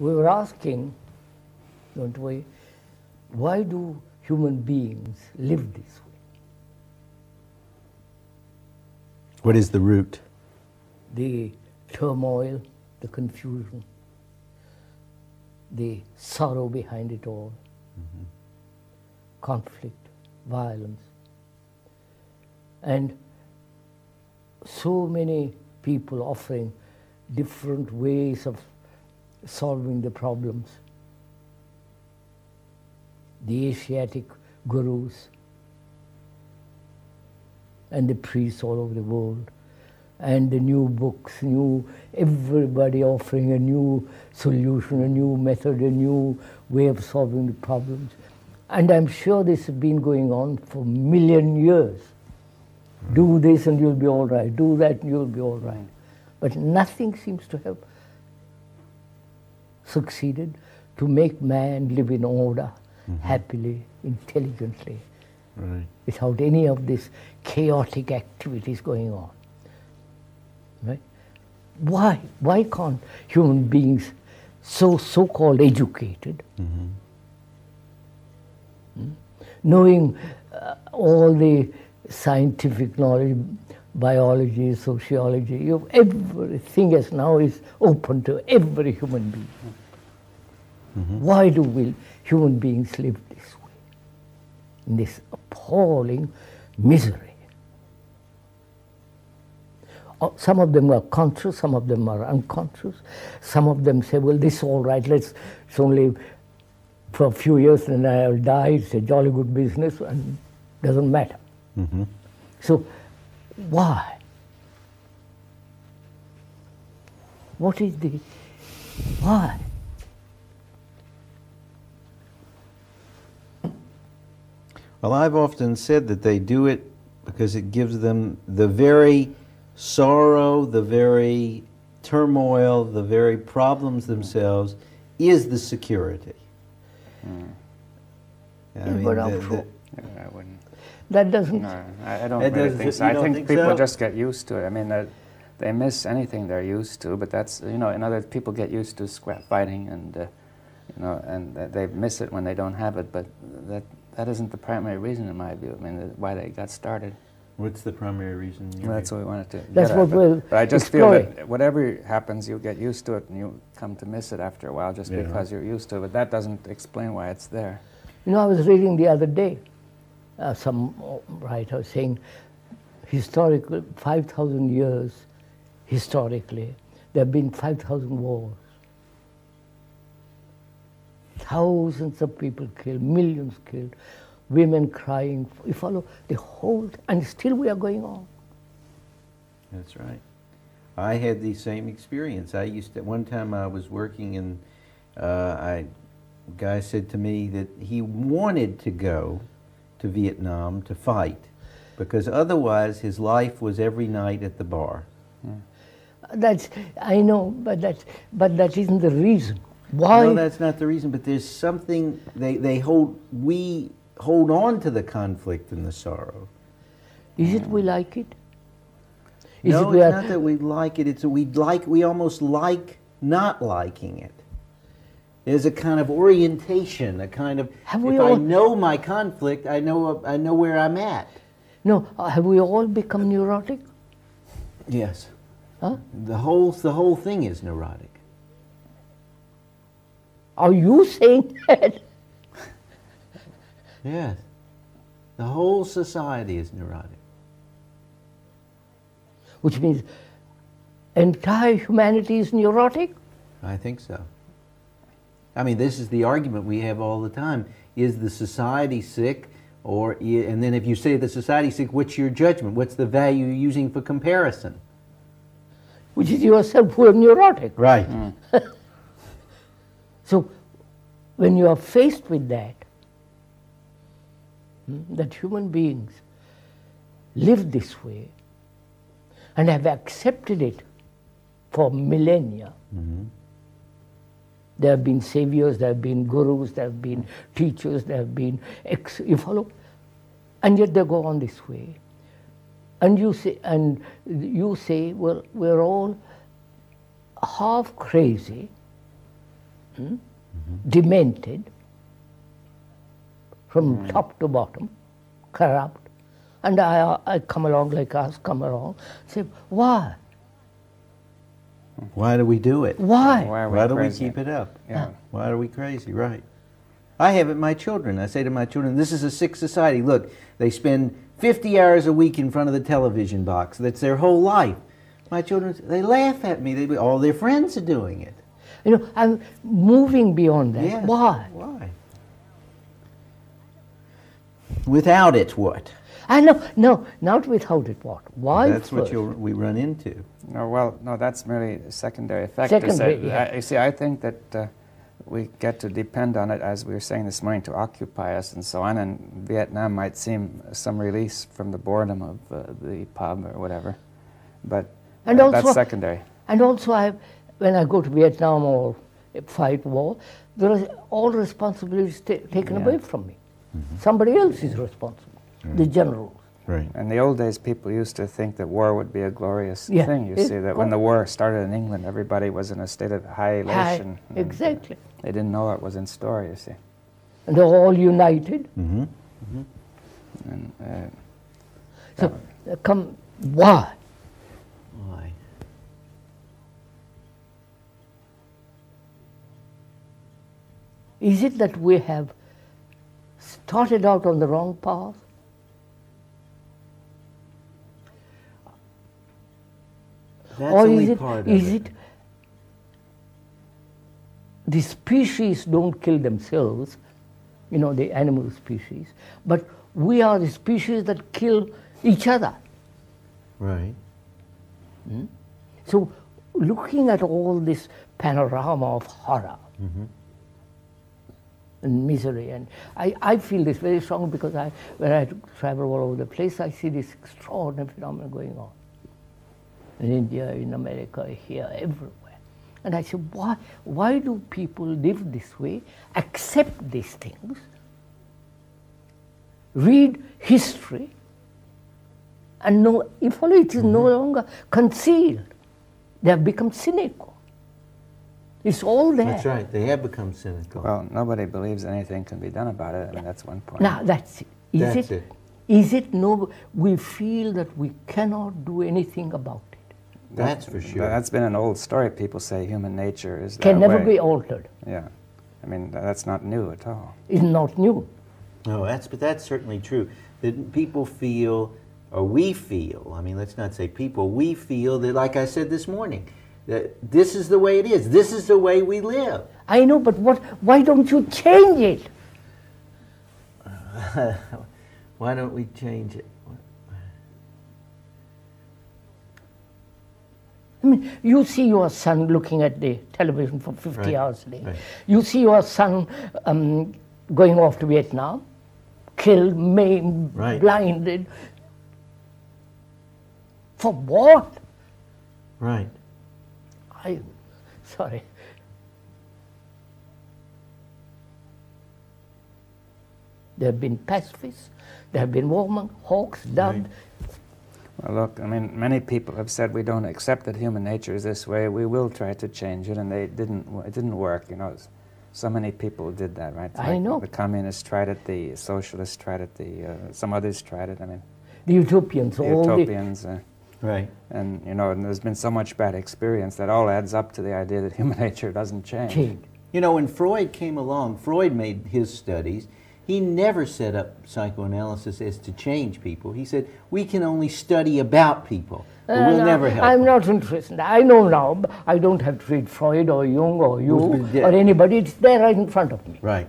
we were asking, don't we, why do human beings live this way? What is the root? The turmoil, the confusion, the sorrow behind it all, conflict, violence. And so many people offering different ways of solving the problems. The Asiatic gurus and the priests all over the world, and the new books, everybody offering a new solution, a new method, a new way of solving the problems. And I'm sure this has been going on for a million years. Do this and you'll be all right. Do that and you'll be all right. But nothing seems to have succeeded to make man live in order, happily, intelligently, without any of these chaotic activities going on. Right? Why can't human beings, so-called educated, knowing all the scientific knowledge, biology, sociology, everything as now is open to every human being. Why do human beings live this way, in this appalling misery? Some of them are conscious, some of them are unconscious. Some of them say, well, this is all right, it's only for a few years and I'll die, it's a jolly good business, and doesn't matter. So, why? What is the, why? Well, I've often said that they do it because it gives them the very sorrow, the very turmoil, the very problems themselves is the security. I mean, I wouldn't. That doesn't. No, I don't really think so. I think people just get used to it. I mean, they miss anything they're used to, but that's, in other people get used to scrap fighting, and and they miss it when they don't have it. But that isn't the primary reason, in my view. I mean, why they got started. What's the primary reason? Well, that's what we wanted to. That's what we're But I just exploring. feel that whatever happens, you'll get used to it, and you come to miss it after a while, just because you're used to it. But that doesn't explain why it's there. I was reading the other day, some writer saying, historically, 5,000 years, historically, there have been 5,000 wars. Thousands of people killed, millions killed, women crying. You follow the whole, and still we are going on. That's right. I had the same experience. One time I was working and a guy said to me that he wanted to go to Vietnam to fight because otherwise his life was every night at the bar. I know, but that isn't the reason. Why? No, that's not the reason, but there's something, we hold on to the conflict and the sorrow. Is it we like it? No, it's not that we like it, it's that we almost like not liking it. There's a kind of orientation, a kind of, I know my conflict, I know where I'm at. No, have we all become neurotic? Yes. Huh? The whole thing is neurotic. Are you saying that? Yes. The whole society is neurotic. Which means entire humanity is neurotic? I think so. I mean, this is the argument we have all the time. Is the society sick? And then if you say the society's sick, what's your judgment? What's the value you're using for comparison? Which is yourself who are neurotic. Right. So, when you are faced with that human beings live this way and have accepted it for millennia. There have been saviors, there have been gurus, there have been teachers, there have been you follow? And yet they go on this way. And you say, well, we're all half crazy, demented, from top to bottom, corrupt. And I come along like us, come along, say, why? Why do we do it? Why? Why do we keep it up? Yeah. Why are we crazy? Right. I have it my children. I say to my children, this is a sick society. Look, they spend 50 hours a week in front of the television box. That's their whole life. My children, they laugh at me. All their friends are doing it. You know, I'm moving beyond that. Yes. Why? Why? Without it, what? I know, no, not without it, what? Why? That's first? what we run into. No, well, no, that's merely a secondary effect. Secondary, yeah. You see, I think that we get to depend on it, as we were saying this morning, to occupy us and so on, and Vietnam might seem some release from the boredom of the pub or whatever, but that's secondary. And also, when I go to Vietnam or fight war, there is all responsibilities taken away from me. Somebody else is responsible, the generals. Right. In the old days, people used to think that war would be a glorious thing. You see, that when the war started in England, everybody was in a state of high elation. Exactly. They didn't know what was in store, you see. And they're all united. Mm-hmm. And, So, why? Why? Is it that we have started out on the wrong path? That's Or only part of is it the species don't kill themselves, you know, the animal species, but we are the species that kill each other. Right. So looking at all this panorama of horror and misery, and I feel this very strong because when I travel all over the place, I see this extraordinary phenomenon going on. In India, in America, here, everywhere. And I say, why do people live this way, accept these things, read history, and know, if only it is no longer concealed. They have become cynical. It's all there. That's right. They have become cynical. well, nobody believes anything can be done about it. I mean, that's one point. Now, that's it. Is it no? We feel that we cannot do anything about it. That's for sure. That's been an old story. People say human nature is that Can never way. be altered. Yeah. I mean, that's not new at all. It's not new. No, but that's certainly true. That people feel, or we feel, I mean, let's not say people, we feel that, like I said this morning, that this is the way it is. This is the way we live. I know, but why don't you change it? Why don't we change it? I mean, you see your son looking at the television for 50 hours a day. Right. You see your son going off to Vietnam, killed, maimed, blinded. For what? Right. Sorry. There have been pacifists, there have been warmongers, hawks, dubbed. Right. Well, look, I mean, many people have said we don't accept that human nature is this way. We will try to change it, and it didn't work. You know, so many people did that, right? I know. The communists tried it, the socialists tried it, some others tried it. I mean, the utopians, right. And you know, and there's been so much bad experience that all adds up to the idea that human nature doesn't change. You know, when Freud came along, Freud made his studies. He never set up psychoanalysis as to change people. He said, we can only study about people. We'll never help I'm them. not interested. I know now. I don't have to read Freud or Jung or you or anybody. It's there right in front of me. Right.